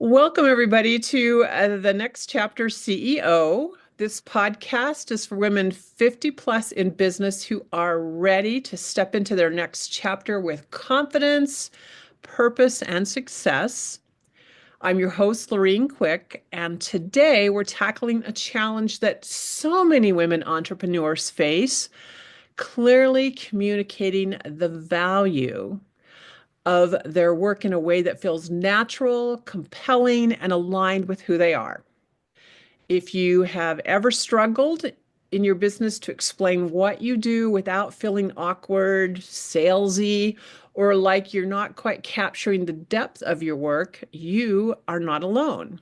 Welcome, everybody, to the Next Chapter CEO. This podcast is for women 50 plus in business who are ready to step into their next chapter with confidence, purpose, and success. I'm your host, Lorene Quick, and today we're tackling a challenge that so many women entrepreneurs face, clearly communicating the value of their work in a way that feels natural, compelling, and aligned with who they are. If you have ever struggled in your business to explain what you do without feeling awkward, salesy, or like you're not quite capturing the depth of your work, you are not alone.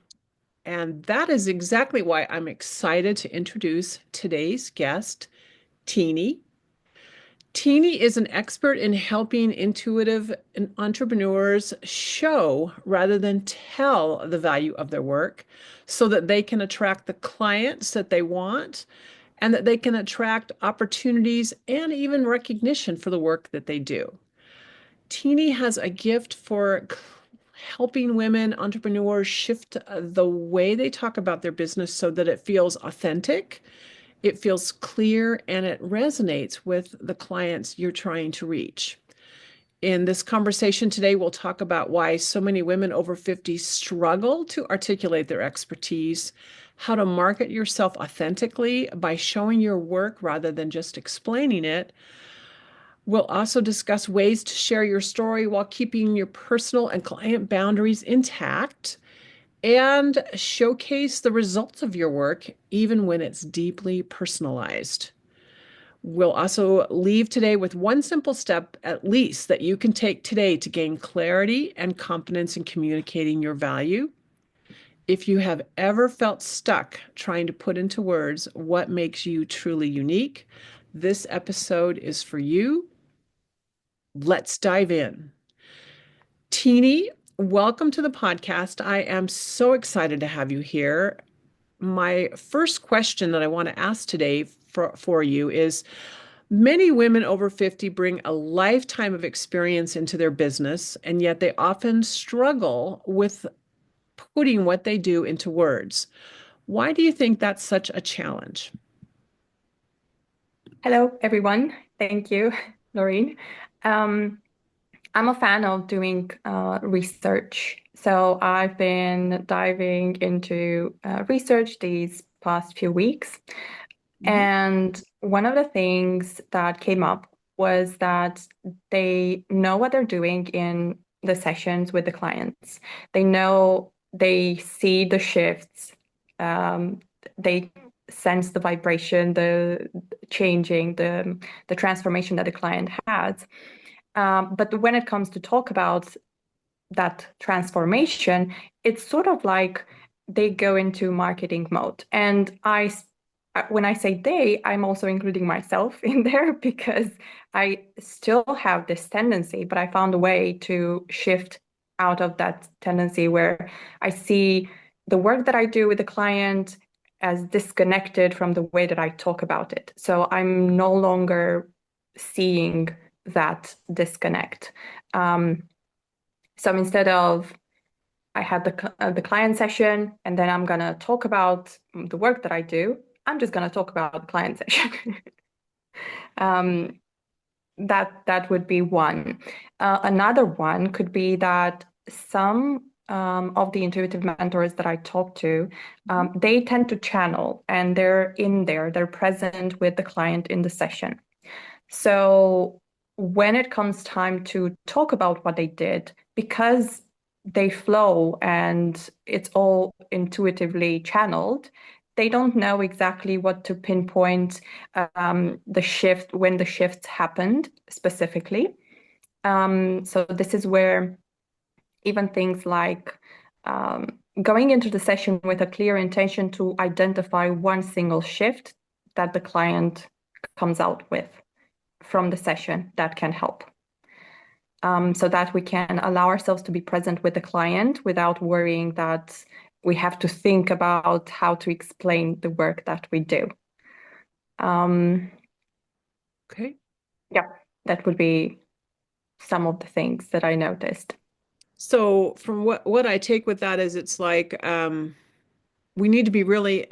And that is exactly why I'm excited to introduce today's guest, Tini. Tini is an expert in helping intuitive entrepreneurs show rather than tell the value of their work so that they can attract the clients that they want and that they can attract opportunities and even recognition for the work that they do. Tini has a gift for helping women entrepreneurs shift the way they talk about their business so that it feels authentic, it feels clear, and it resonates with the clients you're trying to reach. In this conversation today, we'll talk about why so many women over 50 struggle to articulate their expertise, how to market yourself authentically by showing your work rather than just explaining it. We'll also discuss ways to share your story while keeping your personal and client boundaries intact and showcase the results of your work, even when it's deeply personalized. We'll also leave today with one simple step, at least, that you can take today to gain clarity and confidence in communicating your value. If you have ever felt stuck trying to put into words what makes you truly unique, this episode is for you. Let's dive in. Tini, welcome to the podcast. I am so excited to have you here. My first question that I want to ask today for you is, many women over 50 bring a lifetime of experience into their business, and yet they often struggle with putting what they do into words. Why do you think that's such a challenge? Hello, everyone. Thank you, Noreen. Um, I'm a fan of doing research. So I've been diving into research these past few weeks. Mhm. And one of the things that came up was that they know what they're doing in the sessions with the clients. They know, they see the shifts. Um, they sense the vibration, the changing, the transformation that the client has. But when it comes to talk about that transformation, it's sort of like they go into marketing mode. And when I say they, I'm also including myself in there because I still have this tendency, but I found a way to shift out of that tendency where I see the work that I do with the client as disconnected from the way that I talk about it. So I'm no longer seeing that disconnect. Um, so instead of I had the client session and then I'm gonna talk about the work that I do, I'm just gonna talk about the client session. um, that would be one. Another one could be that some of the intuitive mentors that I talk to, they tend to channel and they're in there, they're present with the client in the session. So when it comes time to talk about what they did, because they flow and it's all intuitively channeled, they don't know exactly what to pinpoint the shift when the shifts happened specifically. So this is where even things like going into the session with a clear intention to identify one single shift that the client comes out with from the session that can help. So that we can allow ourselves to be present with the client without worrying that we have to think about how to explain the work that we do. Um, Okay. yeah, that would be some of the things that I noticed. So from what I take with that is it's like we need to be really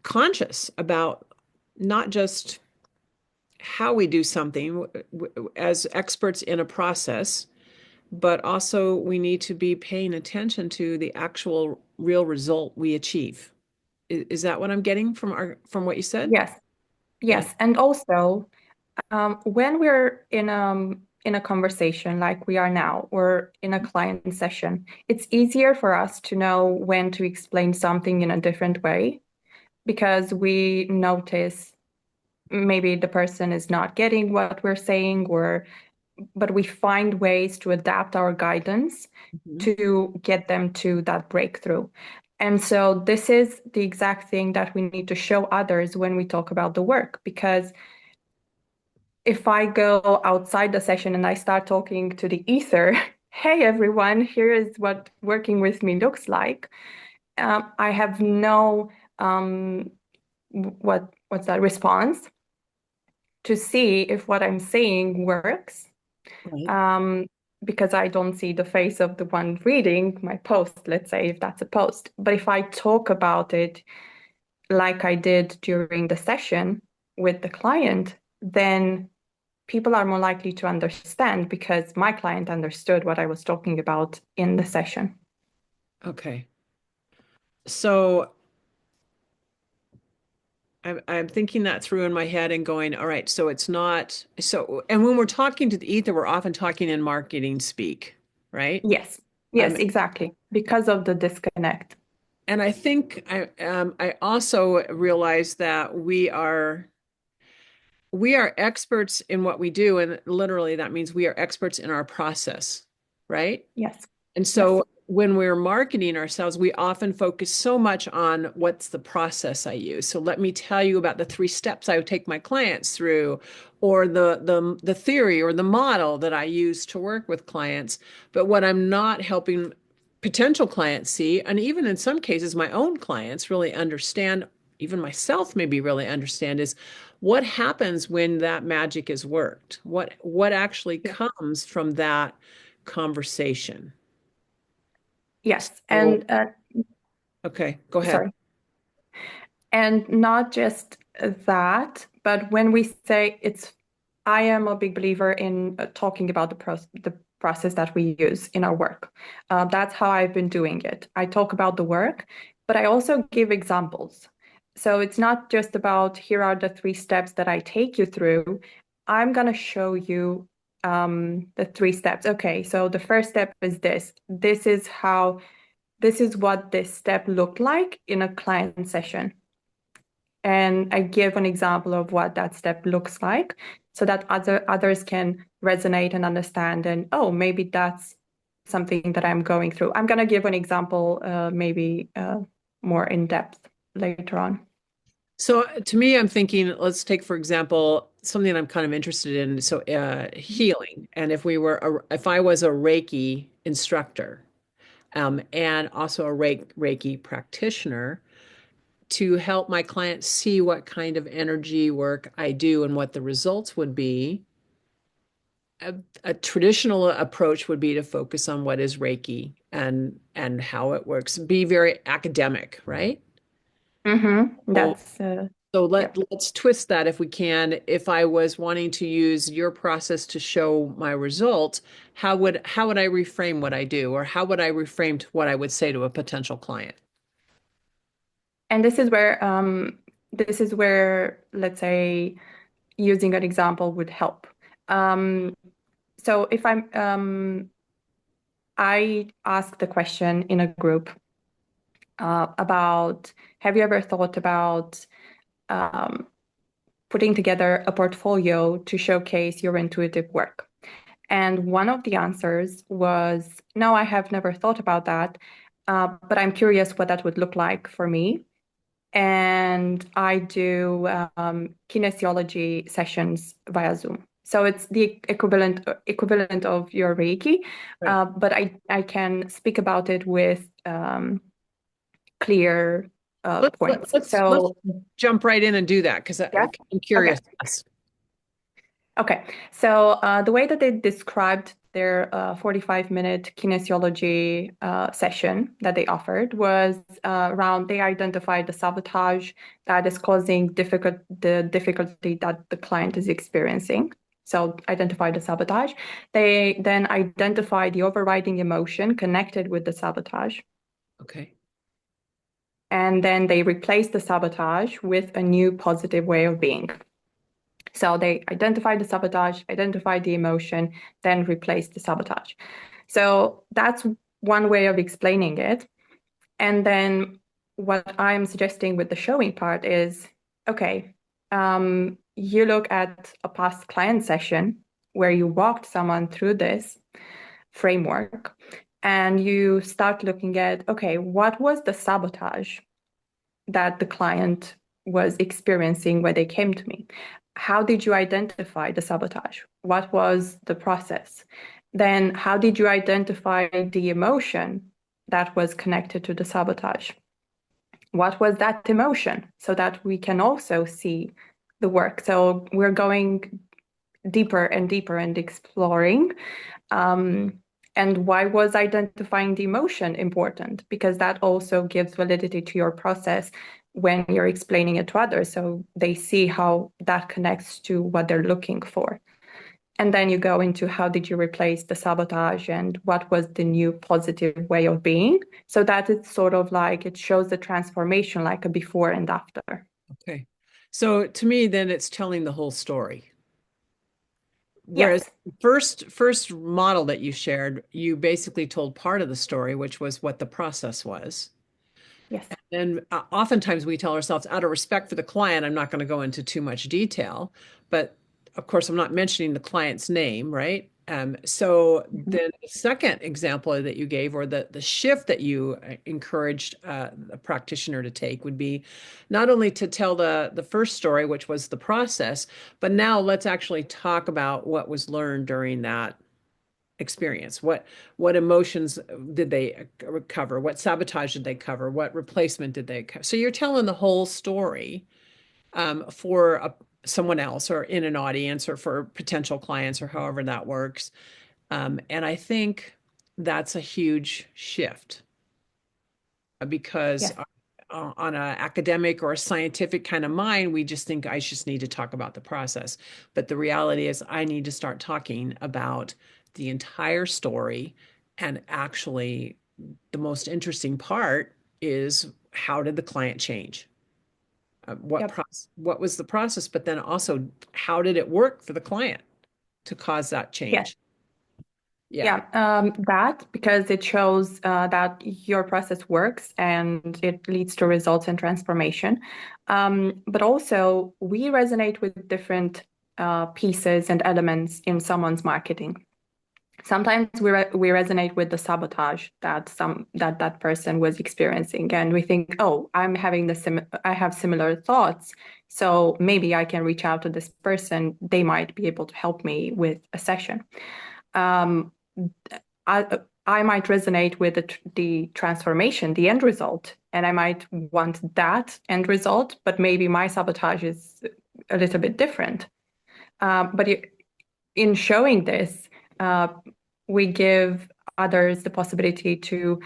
conscious about not just how we do something as experts in a process, but also we need to be paying attention to the actual real result we achieve. Is that what I'm getting from from what you said? Yes, Yeah. yes. And also, when we're in a conversation like we are now, or in a client session, it's easier for us to know when to explain something in a different way because we notice maybe the person is not getting what we're saying, or but we find ways to adapt our guidance Mhm. to get them to that breakthrough. And so this is the exact thing that we need to show others when we talk about the work, because if I go outside the session and I start talking to the ether, hey everyone, here is what working with me looks like. I have no what's that response to see if what I'm saying works, Right. um, because I don't see the face of the one reading my post, let's say, if that's a post. But if I talk about it like I did during the session with the client, then people are more likely to understand because my client understood what I was talking about in the session. Okay. So I'm thinking that through in my head and going, all right, so it's not so, and when we're talking to the ether, we're often talking in marketing speak, right? Yes, Um, yes, exactly. Because of the disconnect. and I think I also realize that we are experts in what we do, and literally that means we are experts in our process, right? Yes, And yes. so when we're marketing ourselves, we often focus so much on what's the process I use. So let me tell you about the 3 steps I would take my clients through, or the theory or the model that I use to work with clients. But what I'm not helping potential clients see, and even in some cases my own clients really understand, even myself maybe really understand, is what happens when that magic is worked. What actually Yes. comes from that conversation. Yes. So, And okay, go ahead. sorry. And not just that, but when we say it's, I am a big believer in talking about the process that we use in our work. That's how I've been doing it. I talk about the work, but I also give examples. So it's not just about here are the 3 steps that I take you through. I'm going to show you the 3 steps. Okay, so the first step is this. This is what this step looked like in a client session. And I give an example of what that step looks like so that others can resonate and understand, and oh, maybe that's something that I'm going through. I'm going to give an example, maybe more in depth later on. So to me, I'm thinking, let's take, for example, something I'm kind of interested in. So healing. And if I was a Reiki instructor, and also a Reiki practitioner, to help my clients see what kind of energy work I do and what the results would be. A traditional approach would be to focus on what is Reiki and how it works. Be very academic, right? Mm-hmm. So, That's so yeah. let's twist that if we can. If I was wanting to use your process to show my results, how would I reframe what I do, or how would I reframe what I would say to a potential client? And this is where, let's say, using an example would help. Um, so if I ask the question in a group about, have you ever thought about um, putting together a portfolio to showcase your intuitive work? And one of the answers was, no, I have never thought about that, but I'm curious what that would look like for me. And I do kinesiology sessions via Zoom. So it's the equivalent of your Reiki, Right. but I can speak about it with clear points. Let's So jump right in and do that because yeah, I'm okay, curious. Yes. okay. So the way that they described their 45-minute kinesiology session that they offered was around they identified the sabotage that is causing the difficulty that the client is experiencing. So identify the sabotage. They then identify the overriding emotion connected with the sabotage. Okay. And then they replace the sabotage with a new positive way of being. So they identify the sabotage, identify the emotion, then replace the sabotage. So that's one way of explaining it. And then what I'm suggesting with the showing part is, okay, you look at a past client session where you walked someone through this framework and you start looking at, okay, what was the sabotage that the client was experiencing when they came to me? How did you identify the sabotage? What was the process? Then, how did you identify the emotion that was connected to the sabotage? What was that emotion so that we can also see the work? So, we're going deeper and deeper and exploring. And why was identifying the emotion important? Because that also gives validity to your process when you're explaining it to others. So they see how that connects to what they're looking for. And then you go into how did you replace the sabotage and what was the new positive way of being? So that it's sort of like it shows the transformation like a before and after. Okay. So to me, then it's telling the whole story. Whereas Yes, first model that you shared, you basically told part of the story, which was what the process was. yes. And oftentimes we tell ourselves, out of respect for the client, I'm not going to go into too much detail. But of course, I'm not mentioning the client's name, right? So Mhm. then the second example that you gave, or the shift that you encouraged a practitioner to take, would be not only to tell the first story, which was the process, but now let's actually talk about what was learned during that experience. What emotions did they cover? What sabotage did they cover? What replacement did they cover? So you're telling the whole story for someone else, or in an audience, or for potential clients, or however that works. And I think that's a huge shift because Yes, on an academic or a scientific kind of mind, we just think I just need to talk about the process. But the reality is, I need to start talking about the entire story. And actually, the most interesting part is, how did the client change? yep. What was the process? But then also, how did it work for the client to cause that Yes. change? Yeah. Yeah, that because it shows that your process works and it leads to results and transformation. But also, we resonate with different pieces and elements in someone's marketing. Sometimes we resonate with the sabotage that person was experiencing, and we think, oh, I have similar thoughts, so maybe I can reach out to this person. They might be able to help me with a session. Um, I might resonate with the transformation, the end result, and I might want that end result, but maybe my sabotage is a little bit different. But in showing this, uh, we give others the possibility to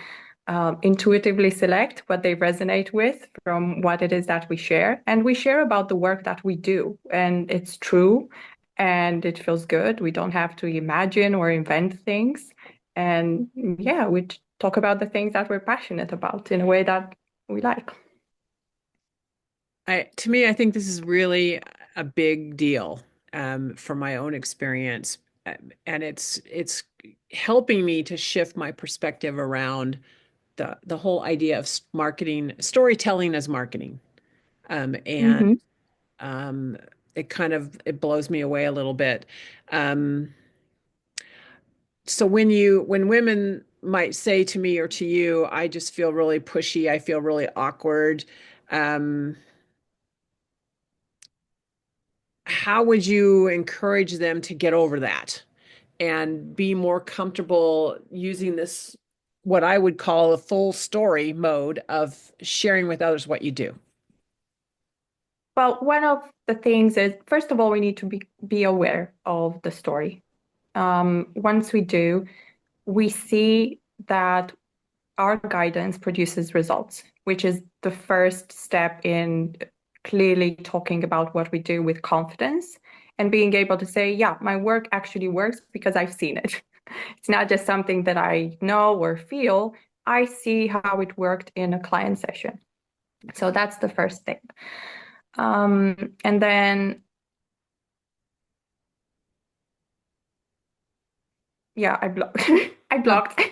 intuitively select what they resonate with from what it is that we share. And we share about the work that we do, and it's true and it feels good. We don't have to imagine or invent things. And yeah, we talk about the things that we're passionate about in a way that we like. To me, I think this is really a big deal from my own experience. And it's helping me to shift my perspective around the whole idea of marketing, storytelling as marketing. And Mm-hmm. um, it blows me away a little bit. Um, so when women might say to me or to you, I just feel really pushy, I feel really awkward. Um, how would you encourage them to get over that and be more comfortable using this, what I would call a full story mode of sharing with others what you do? Well, one of the things is, first of all, we need to be aware of the story. Once we do, we see that our guidance produces results, which is the first step in clearly talking about what we do with confidence and being able to say, yeah, my work actually works because I've seen it. It's not just something that I know or feel. I see how it worked in a client session. So that's the first thing. And then, yeah, I blocked. I Yeah. blocked. I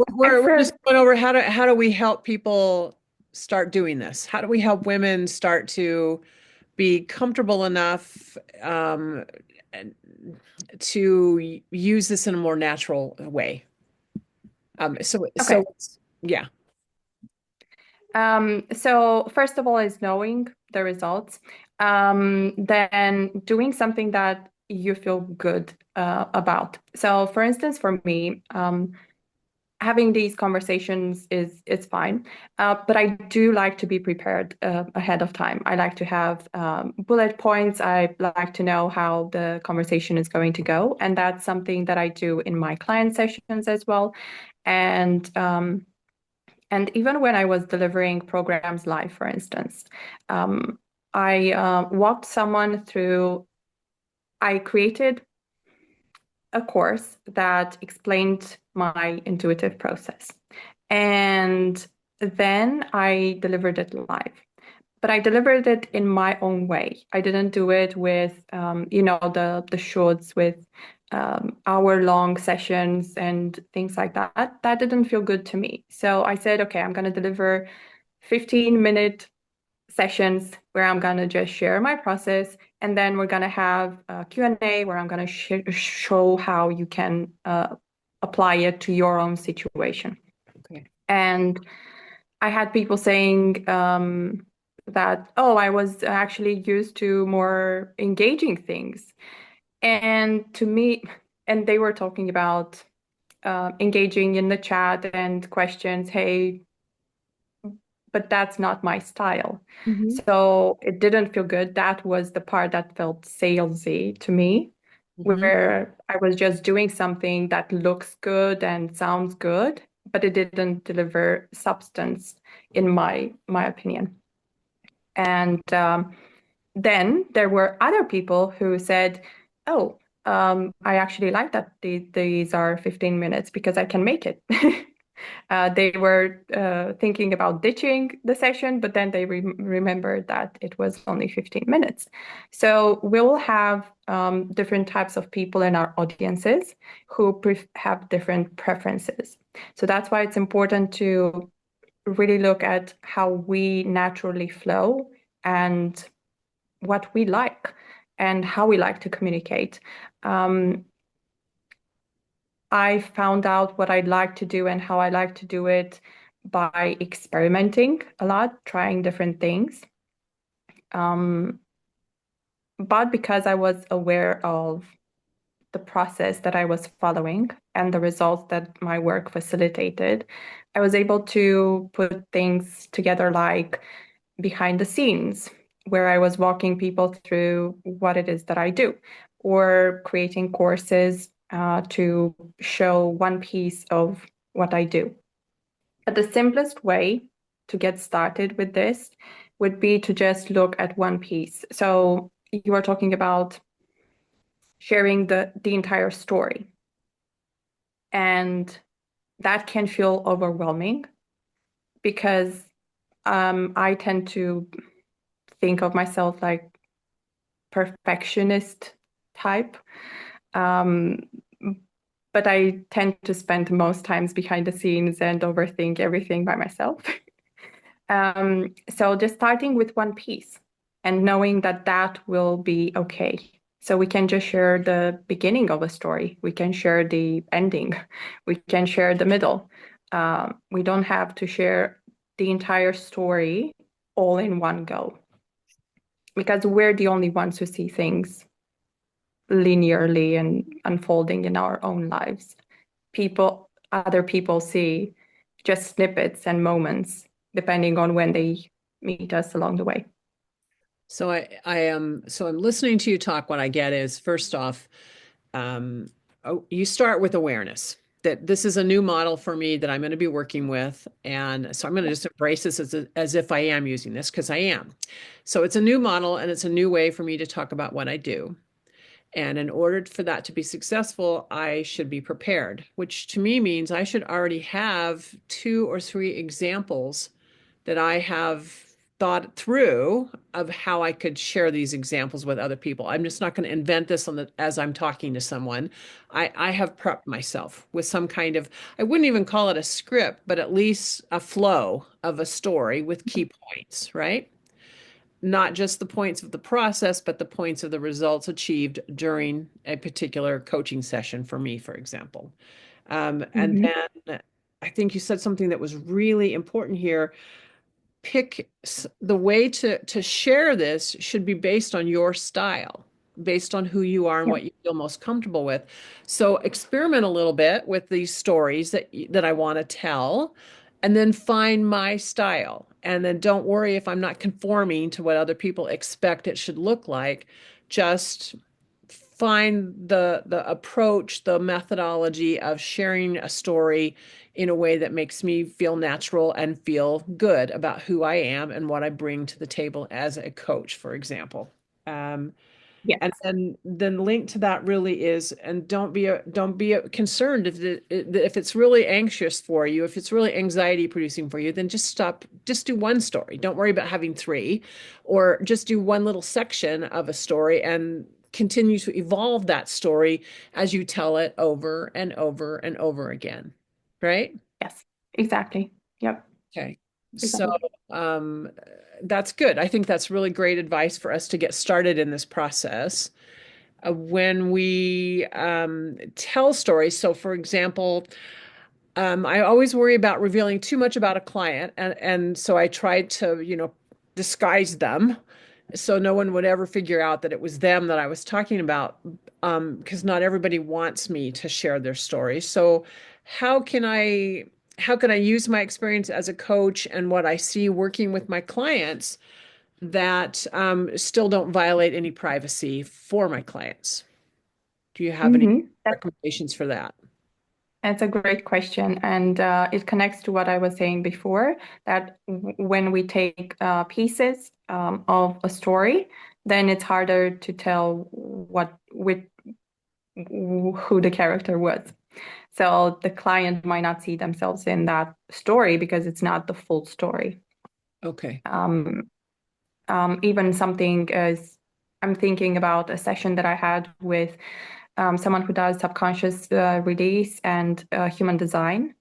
We're froze. just going over how do we help people start doing this? How do we help women start to be comfortable enough and to use this in a more natural way? Okay. Yeah. So first of all is knowing the results. Then doing something that you feel good about. So for instance, for me, having these conversations is fine. But I do like to be prepared ahead of time. I like to have bullet points. I like to know how the conversation is going to go. And that's something that I do in my client sessions as well. And and even when I was delivering programs live, for instance, um, I walked someone through, I created a course that explained my intuitive process. And then I delivered it live. But I delivered it in my own way. I didn't do it with, the shorts with hour-long sessions and things like that. That didn't feel good to me. So I said, okay, I'm going to deliver 15-minute sessions where I'm going to just share my process. And then we're going to have a Q&A where I'm going to show how you can apply it to your own situation. Okay. And I had people saying that, oh, I was actually used to more engaging things. And to me, and they were talking about engaging in the chat and questions, hey, but that's not my style. Hmm. So it didn't feel good. That was the part that felt salesy to me, Hmm. where I was just doing something that looks good and sounds good, but it didn't deliver substance, in my opinion. And then there were other people who said, "Oh, I actually like that these are 15 minutes because I can make it." They were thinking about ditching the session, but then they remembered that it was only 15 minutes. So we'll have different types of people in our audiences who have different preferences. So that's why it's important to really look at how we naturally flow and what we like and how we like to communicate. Um, I found out what I'd like to do and how I like to do it by experimenting a lot, trying different things. Um, but because I was aware of the process that I was following and the results that my work facilitated, I was able to put things together like behind the scenes, where I was walking people through what it is that I do, or creating courses to show one piece of what I do. But the simplest way to get started with this would be to just look at one piece. So you are talking about sharing the entire story. And that can feel overwhelming because I tend to think of myself like perfectionist type. Um, but I tend to spend most times behind the scenes and overthink everything by myself. So just starting with one piece and knowing that that will be okay. So we can just share the beginning of a story. We can share the ending. We can share the middle. We don't have to share the entire story all in one go because we're the only ones who see things linearly and unfolding in our own lives. Other people see just snippets and moments depending on when they meet us along the way. So I'm listening to you talk. What I get is first off, um, oh, you start with awareness that this is a new model for me that I'm going to be working with. And so I'm going to just embrace this as if I am using this because I am. So it's a new model and it's a new way for me to talk about what I do. And in order for that to be successful, I should be prepared, which to me means I should already have 2 or 3 examples that I have thought through of how I could share these examples with other people. I'm just not going to invent this as I'm talking to someone. I have prepped myself with some kind of, I wouldn't even call it a script, but at least a flow of a story with key points, right? Not just the points of the process, but the points of the results achieved during a particular coaching session for me, for example. And Hmm. then I think you said something that was really important here. Pick the way to share this should be based on your style, based on who you are and Yeah. what you feel most comfortable with. So experiment a little bit with these stories that I want to tell, and then find my style. And then don't worry if I'm not conforming to what other people expect it should look like. Just find the approach, the methodology of sharing a story in a way that makes me feel natural and feel good about who I am and what I bring to the table as a coach, for example. Um, and Yes. then link to that really is, and don't be concerned if it's really anxious for you, if it's really anxiety producing for you, then just stop, just do one story. Don't worry about having three, or just do one little section of a story and continue to evolve that story as you tell it over and over and over again. Right? Yes. Exactly. Yep. Okay. So Exactly. um, that's good. I think that's really great advice for us to get started in this process. When we tell stories. So, for example, I always worry about revealing too much about a client, and so I tried to, disguise them, so no one would ever figure out that it was them that I was talking about, because not everybody wants me to share their story. So, how can I? How can I use my experience as a coach and what I see working with my clients that still don't violate any privacy for my clients? Do you have any That's recommendations for that? That's a great question. And it connects to what I was saying before, that when we take pieces of a story, then it's harder to tell who the character was. So the client might not see themselves in that story because it's not the full story. Okay. Um, Even something as I'm thinking about a session that I had with someone who does subconscious release and human design.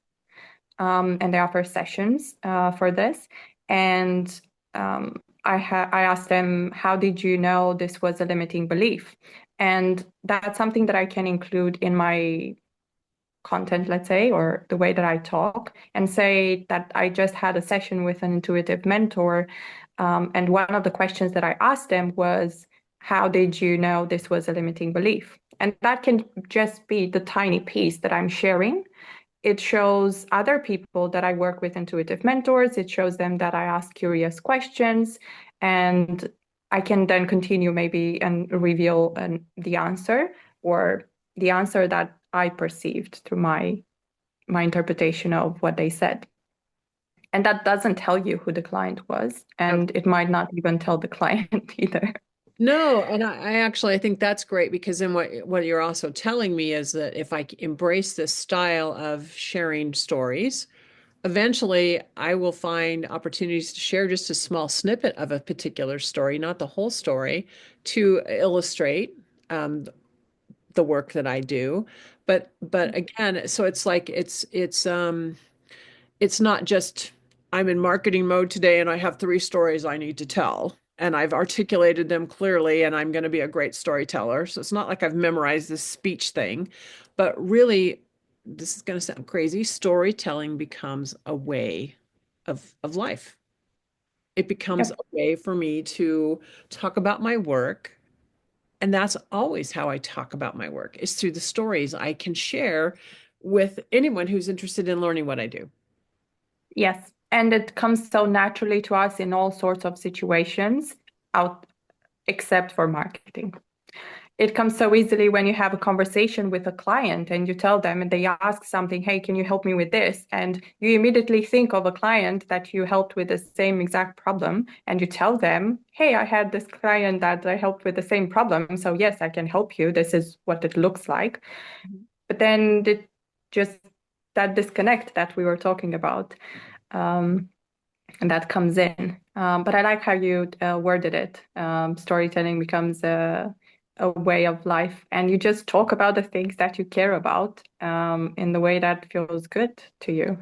And they offer sessions for this. And I asked them, how did you know this was a limiting belief? And that's something that I can include in my content, let's say, or the way that I talk, and say that I just had a session with an intuitive mentor. And one of the questions that I asked them was, how did you know this was a limiting belief? And that can just be the tiny piece that I'm sharing. It shows other people that I work with intuitive mentors. It shows them that I ask curious questions, and I can then continue maybe and reveal the answer, or the answer that I perceived through my interpretation of what they said. And that doesn't tell you who the client was, Okay. and it might not even tell the client either. No, and I think that's great because then what you're also telling me is that if I embrace this style of sharing stories, eventually I will find opportunities to share just a small snippet of a particular story, not the whole story, to illustrate um, the work that I do. But again, so it's like it's not just I'm in marketing mode today and I have 3 stories I need to tell. And I've articulated them clearly, and I'm going to be a great storyteller. So it's not like I've memorized this speech thing, but really, this is going to sound crazy. Storytelling becomes a way of life. It becomes a Yep. way for me to talk about my work. And that's always how I talk about my work, is through the stories I can share with anyone who's interested in learning what I do. Yes. And it comes so naturally to us in all sorts of situations, out except for marketing. it comes so easily when you have a conversation with a client and you tell them and they ask something, hey, can you help me with this? And you immediately think of a client that you helped with the same exact problem. And you tell them, hey, I had this client that I helped with the same problem. So yes, I can help you. This is what it looks like. But then just that disconnect that we were talking about, and that comes in. But I like how you worded it. Storytelling becomes a way of life, and you just talk about the things that you care about in the way that feels good to you.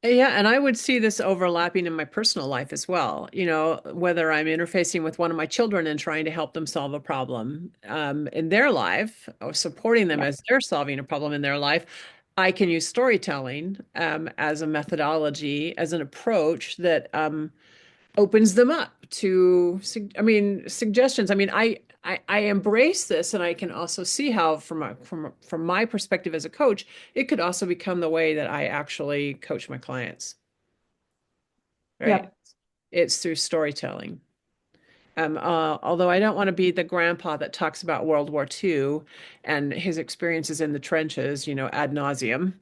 Yeah, and I would see this overlapping in my personal life as well. You know, whether I'm interfacing with one of my children and trying to help them solve a problem in their life, or supporting them Yeah. as they're solving a problem in their life, I can use storytelling as a methodology, as an approach that opens them up to, suggestions. I embrace this, and I can also see how, from my perspective as a coach, it could also become the way that I actually coach my clients, right? Yep. It's through storytelling. Although I don't want to be the grandpa that talks about World War II and his experiences in the trenches, ad nauseum.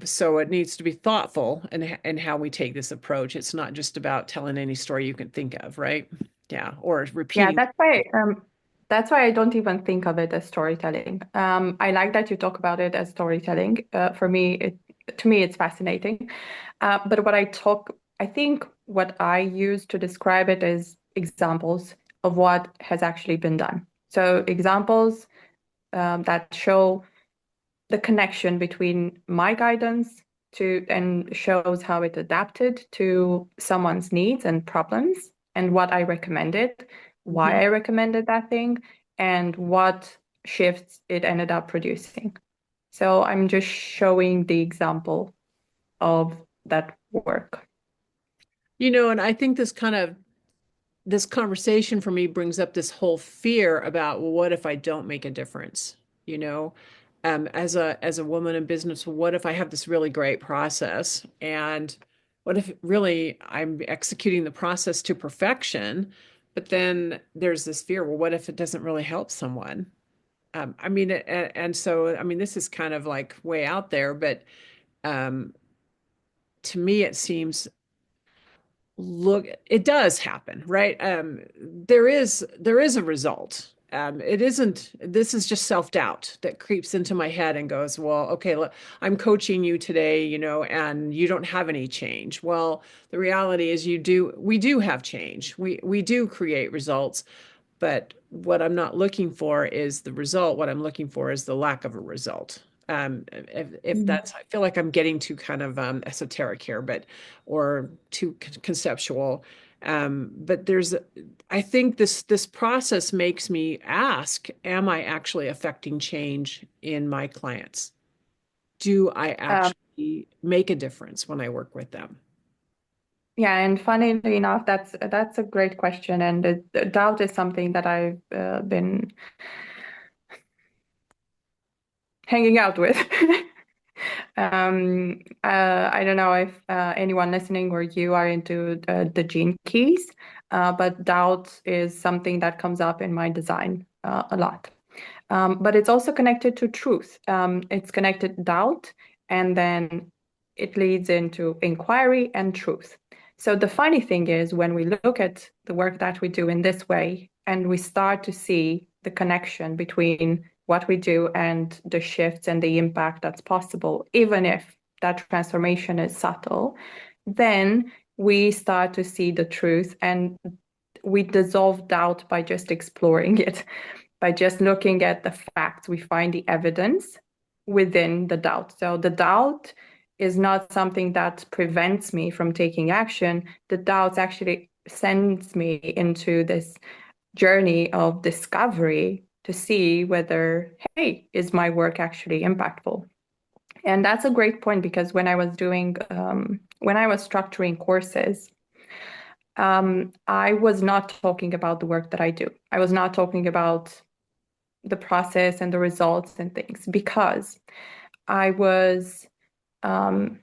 So it needs to be thoughtful in how we take this approach. It's not just about telling any story you can think of, right? Yeah, or Yeah, repeating. that's why I don't even think of it as storytelling. I like that you talk about it as storytelling. To me, it's fascinating. But I think what I use to describe it is examples of what has actually been done. So examples that show the connection between my guidance to and shows how it adapted to someone's needs and problems and what I recommended, why Mhm. I recommended that thing, and what shifts it ended up producing. So I'm just showing the example of that work. And I think this conversation for me brings up this whole fear about, well, what if I don't make a difference? You know, as a woman in business, what if I have this really great process, and what if really I'm executing the process to perfection, but then there's this fear, well, what if it doesn't really help someone? And so, this is kind of like way out there, but um, to me, it seems, look, it does happen, right? There is a result. It isn't, this is just self-doubt that creeps into my head and goes, well, okay, look, I'm coaching you today, and you don't have any change. Well, the reality is we do have change. We do create results, but what I'm not looking for is the result. What I'm looking for is the lack of a result. If Mm. that's, I feel like I'm getting too kind of esoteric here, or too conceptual. But I think this process makes me ask, am I actually affecting change in my clients? Do I Um, actually make a difference when I work with them? yeah, and funnily enough, that's a great question, and the doubt is something that I've been hanging out with. I don't know if anyone listening or you are into the gene keys, but doubt is something that comes up in my design a lot. But it's also connected to truth. It's connected to doubt, and then it leads into inquiry and truth. So the funny thing is, when we look at the work that we do in this way, and we start to see the connection between what we do and the shifts and the impact that's possible, even if that transformation is subtle, then we start to see the truth and we dissolve doubt by just exploring it. By just looking at the facts, we find the evidence within the doubt. So the doubt is not something that prevents me from taking action. The doubt actually sends me into this journey of discovery to see whether, hey, is my work actually impactful? And that's a great point because when I was structuring courses, I was not talking about the work that I do. I was not talking about the process and the results and things because I was um,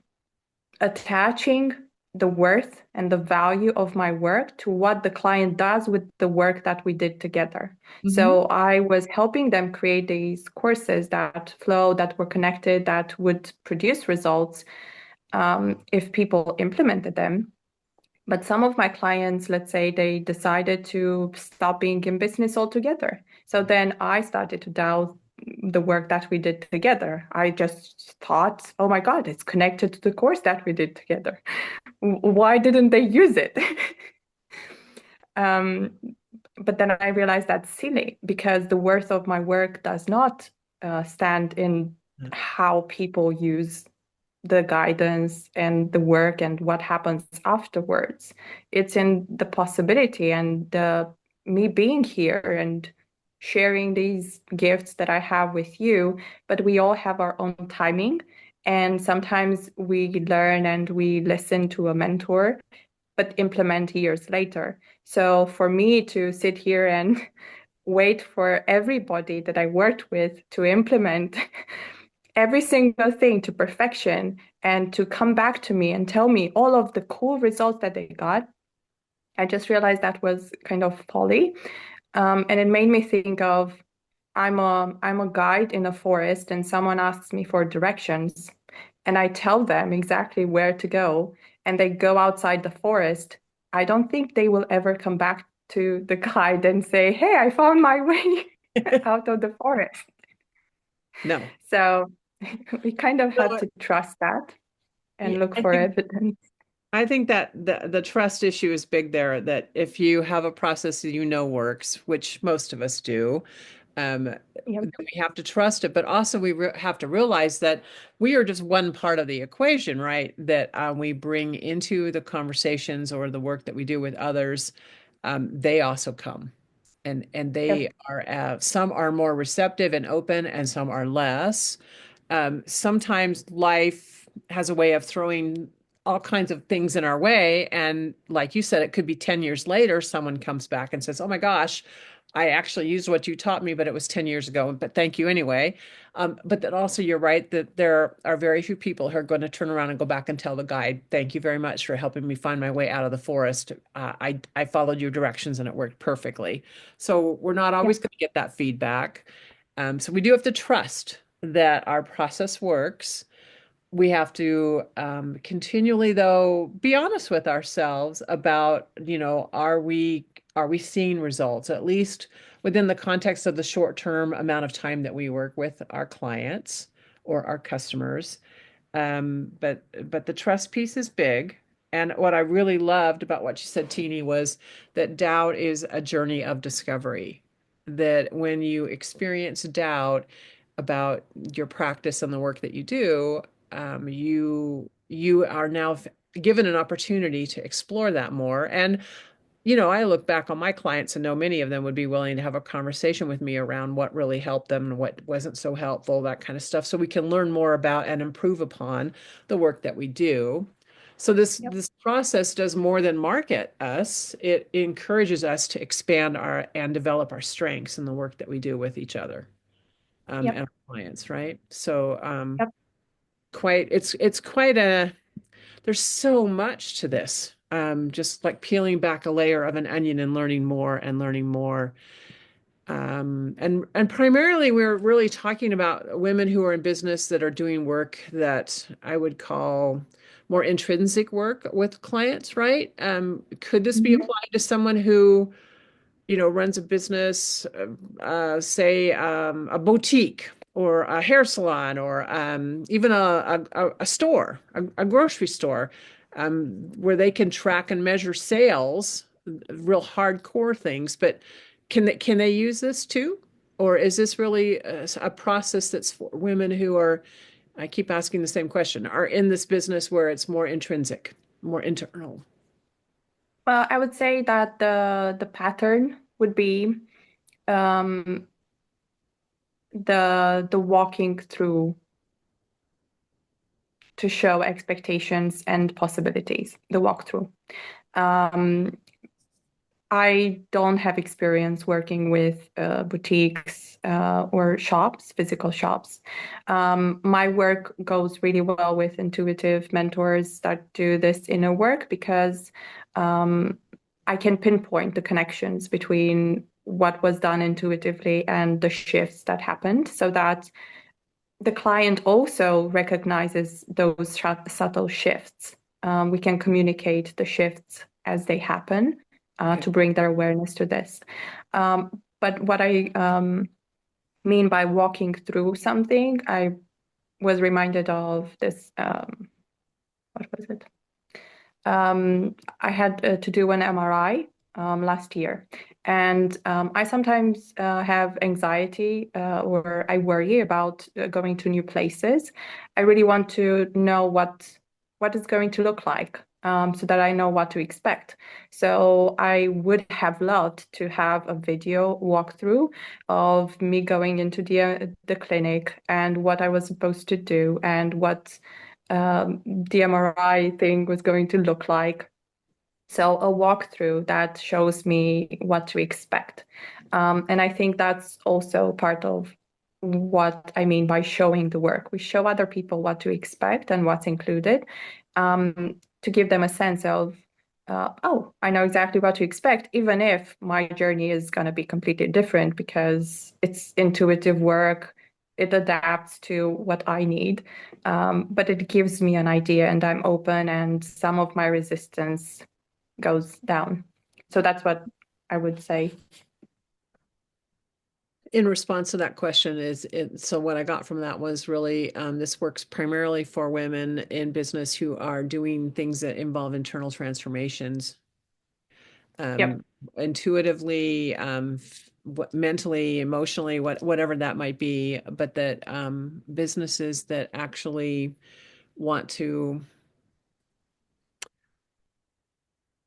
attaching the worth and the value of my work to what the client does with the work that we did together. Hmm. So I was helping them create these courses that flow, that were connected, that would produce results if people implemented them. But some of my clients, let's say they decided to stop being in business altogether. So then I started to doubt the work that we did together. I just thought, oh my God, it's connected to the course that we did together. Why didn't they use it? um, but then I realized that's silly because the worth of my work does not stand in how people use the guidance and the work and what happens afterwards. It's in the possibility and me being here and sharing these gifts that I have with you, but we all have our own timing. And sometimes we learn and we listen to a mentor, but implement years later. So for me to sit here and wait for everybody that I worked with to implement every single thing to perfection and to come back to me and tell me all of the cool results that they got, I just realized that was kind of folly. And it made me think of I'm a guide in a forest and someone asks me for directions and I tell them exactly where to go and they go outside the forest. I don't think they will ever come back to the guide and say, "Hey, I found my way out of the forest." No. So we kind of have No, to trust that yeah, and look for evidence. I think that the trust issue is big there, that if you have a process that you know works, which most of us do, Yep. then we have to trust it. But also we have to realize that we are just one part of the equation, right? That we bring into the conversations or the work that we do with others. They also come. And they Yep. are some are more receptive and open, and some are less. Sometimes life has a way of throwing all kinds of things in our way. And like you said, it could be 10 years later, someone comes back and says, "Oh my gosh, I actually used what you taught me, but it was 10 years ago, but thank you anyway." But then also, you're right that there are very few people who are going to turn around and go back and tell the guide, "Thank you very much for helping me find my way out of the forest. I followed your directions and it worked perfectly." So we're not Yep. always going to get that feedback. So we do have to trust that our process works. We have to continually, though, be honest with ourselves about, are we seeing results, at least within the context of the short-term amount of time that we work with our clients or our customers. But the trust piece is big. And what I really loved about what you said, Tini, was that doubt is a journey of discovery. That when you experience doubt about your practice and the work that you do, you are now given an opportunity to explore that more. And I look back on my clients and know many of them would be willing to have a conversation with me around what really helped them and what wasn't so helpful, that kind of stuff, so we can learn more about and improve upon the work that we do. So this Yep. this process does more than market us. It encourages us to expand our and develop our strengths in the work that we do with each other, and Yep. our clients, right? So Yep. quite it's quite a there's so much to this. Just like peeling back a layer of an onion and learning more and learning more. And primarily, we're really talking about women who are in business that are doing work that I would call more intrinsic work with clients, right? Could this be Mhm. applied to someone who runs a business, say a boutique or a hair salon or even a store, a grocery store, where they can track and measure sales, real hardcore things. But can they use this too? Or is this really a process that's for women who are, I keep asking the same question, are in this business where it's more intrinsic, more internal? Well, I would say that the pattern would be um, the walking through to show expectations and possibilities, the walkthrough. Um, I don't have experience working with boutiques or shops, physical shops. My work goes really well with intuitive mentors that do this inner work because um, I can pinpoint the connections between what was done intuitively and the shifts that happened so that the client also recognizes those subtle shifts. We can communicate the shifts as they happen Okay. to bring their awareness to this. But what I mean by walking through something, I was reminded of this. What was it? I had to do an MRI last year, and I sometimes have anxiety or I worry about going to new places. I really want to know what it's going to look like. So that I know what to expect. So I would have loved to have a video walkthrough of me going into the clinic and what I was supposed to do and what the MRI thing was going to look like. So a walkthrough that shows me what to expect. And I think that's also part of what I mean by showing the work. We show other people what to expect and what's included to give them a sense of, oh, I know exactly what to expect, even if my journey is going to be completely different because it's intuitive work. It adapts to what I need, but it gives me an idea and I'm open, and some of my resistance goes down. So that's what I would say. In response to that question so what I got from that was really this works primarily for women in business who are doing things that involve internal transformations, Yep. intuitively, mentally, emotionally, whatever that might be, but that businesses that actually want to,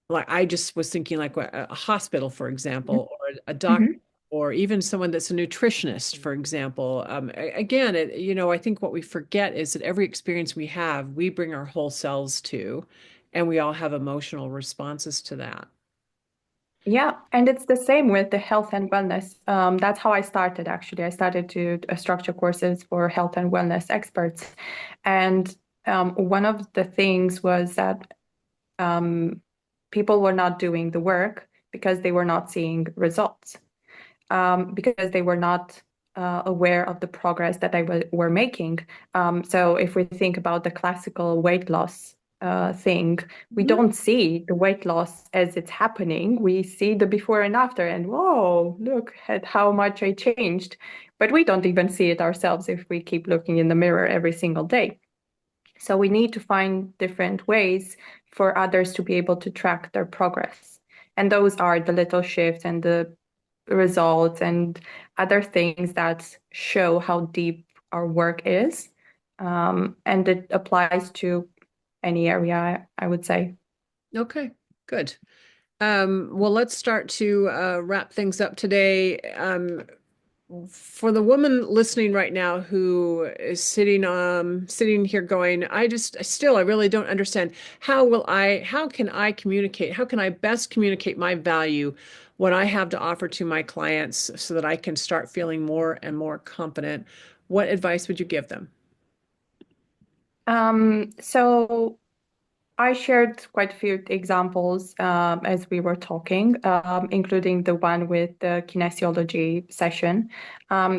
like, I just was thinking like a hospital, for example, or a doctor, Mm-hmm. or even someone that's a nutritionist, for example. Again, I think what we forget is that every experience we have, we bring our whole selves to, and we all have emotional responses to that. Yeah, and it's the same with the health and wellness. That's how I started, actually. I started to structure courses for health and wellness experts. And one of the things was that people were not doing the work because they were not seeing results, because they were not aware of the progress that they were making. So if we think about the classical weight loss thing, we Mhm. don't see the weight loss as it's happening. We see the before and after, and whoa, look at how much I changed. But we don't even see it ourselves if we keep looking in the mirror every single day. So we need to find different ways for others to be able to track their progress. And those are the little shifts and the results and other things that show how deep our work is. And it applies to any area, I would say. Okay, good. Well, let's start to wrap things up today. For the woman listening right now who is sitting here going, I really don't understand. How can I communicate? How can I best communicate my value, what I have to offer to my clients so that I can start feeling more and more confident? What advice would you give them? So I shared quite a few examples as we were talking, including the one with the kinesiology session.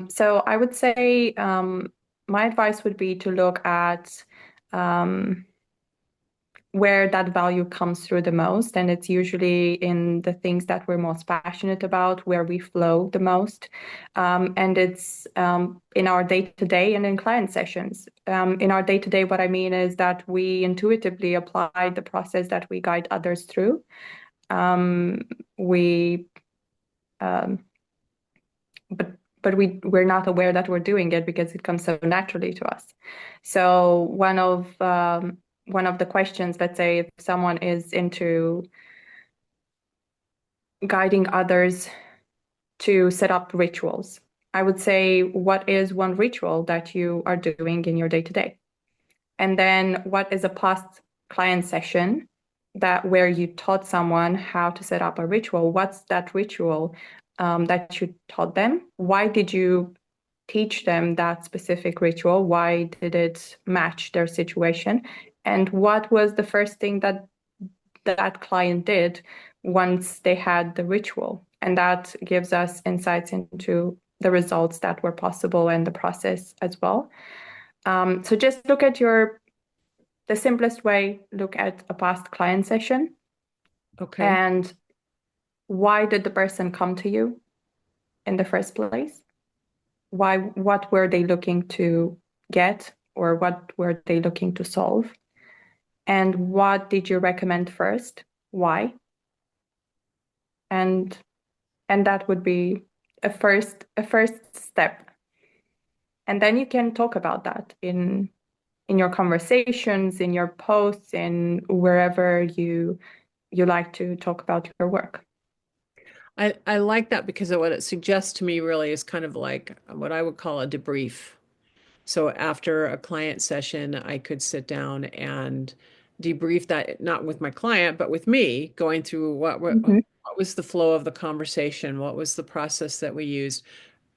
So I would say my advice would be to look at um, where that value comes through the most. And it's usually in the things that we're most passionate about, where we flow the most. And it's in our day to day and in client sessions. In our day to day, what I mean is that we intuitively apply the process that we guide others through. Um, we, um, but we're not aware that we're doing it because it comes so naturally to us. So one of the questions, let's say if someone is into guiding others to set up rituals, I would say, what is one ritual that you are doing in your day to day? And then what is a past client session that where you taught someone how to set up a ritual. What's that ritual that you taught them? Why did you teach them that specific ritual? Why did it match their situation? And what was the first thing that that client did once they had the ritual? And that gives us insights into the results that were possible and the process as well. So just look at the simplest way, look at a past client session Okay. and why did the person come to you in the first place? What were they looking to get or what were they looking to solve? And what did you recommend first? Why? And and that would be a first step. And then you can talk about that in your conversations, in your posts, in wherever you like to talk about your work. I like that because what it suggests to me really is kind of like what I would call a debrief. So after a client session, I could sit down and debrief that, not with my client, but with me, going through Mhm. what was the flow of the conversation, what was the process that we used,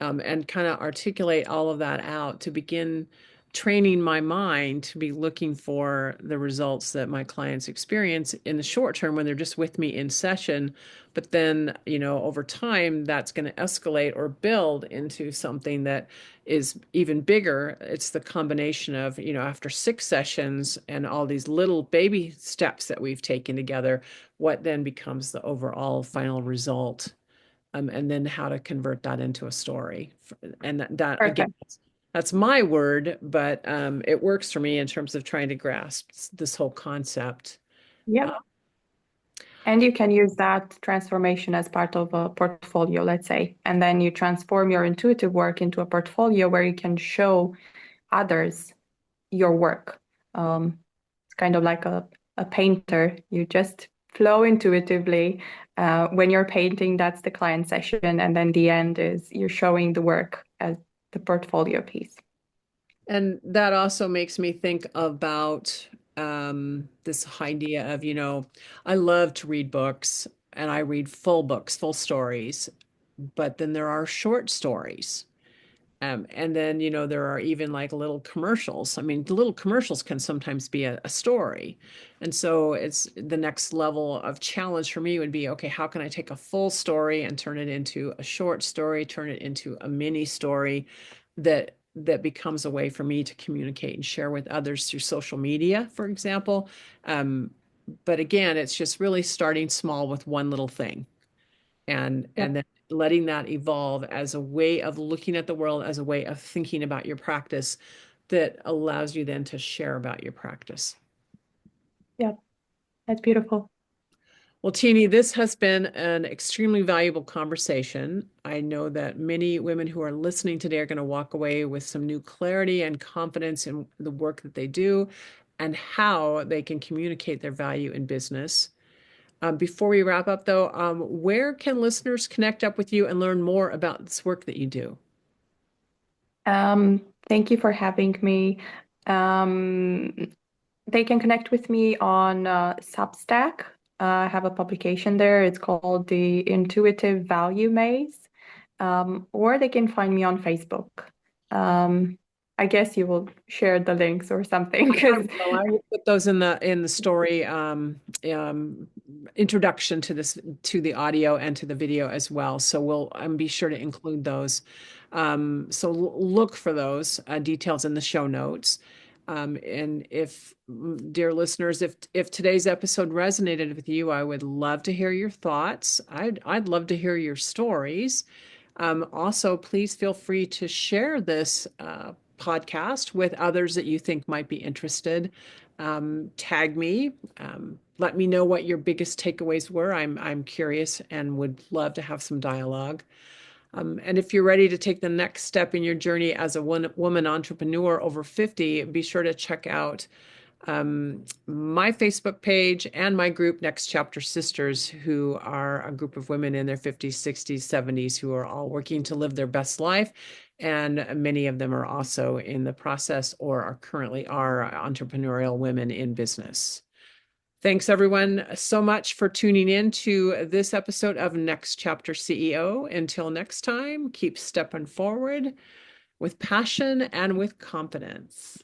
and kind of articulate all of that out to begin training my mind to be looking for the results that my clients experience in the short term when they're just with me in session. But then, over time, that's going to escalate or build into something that is even bigger. It's the combination of, after 6 sessions and all these little baby steps that we've taken together, what then becomes the overall final result, and then how to convert that into a story. And that again, Perfect. that's my word, but it works for me in terms of trying to grasp this whole concept. Yeah. And you can use that transformation as part of a portfolio, let's say, and then you transform your intuitive work into a portfolio where you can show others your work. It's kind of like a painter. You just flow intuitively. When you're painting, that's the client session. And then the end is you're showing the work as the portfolio piece. And that also makes me think about this idea of, I love to read books and I read full books, full stories, but then there are short stories. And then, there are even like little commercials. I mean, the little commercials can sometimes be a story. And so it's the next level of challenge for me would be, okay, how can I take a full story and turn it into a short story, turn it into a mini story that becomes a way for me to communicate and share with others through social media, for example. But again, it's just really starting small with one little thing and Yep. then letting that evolve as a way of looking at the world, as a way of thinking about your practice that allows you then to share about your practice. Yep. That's beautiful. Well, Tini, this has been an extremely valuable conversation. I know that many women who are listening today are going to walk away with some new clarity and confidence in the work that they do and how they can communicate their value in business. Before we wrap up, though, where can listeners connect up with you and learn more about this work that you do? Thank you for having me. Um, they can connect with me on Substack. I have a publication there. It's called The Intuitive Value Maze. Or they can find me on Facebook. Um, I guess you will share the links or something because I will put those in the story introduction to this, to the audio and to the video as well. So we'll be sure to include those. So look for those details in the show notes. And if, dear listeners, if today's episode resonated with you, I would love to hear your thoughts. I'd love to hear your stories. Also, please feel free to share this podcast with others that you think might be interested. Tag me. Let me know what your biggest takeaways were. I'm curious and would love to have some dialogue. And if you're ready to take the next step in your journey as a woman entrepreneur over 50, be sure to check out my Facebook page and my group, Next Chapter Sisters, who are a group of women in their 50s, 60s, 70s who are all working to live their best life. And many of them are also in the process or are currently entrepreneurial women in business. Thanks everyone so much for tuning in to this episode of Next Chapter CEO. Until next time, keep stepping forward with passion and with confidence.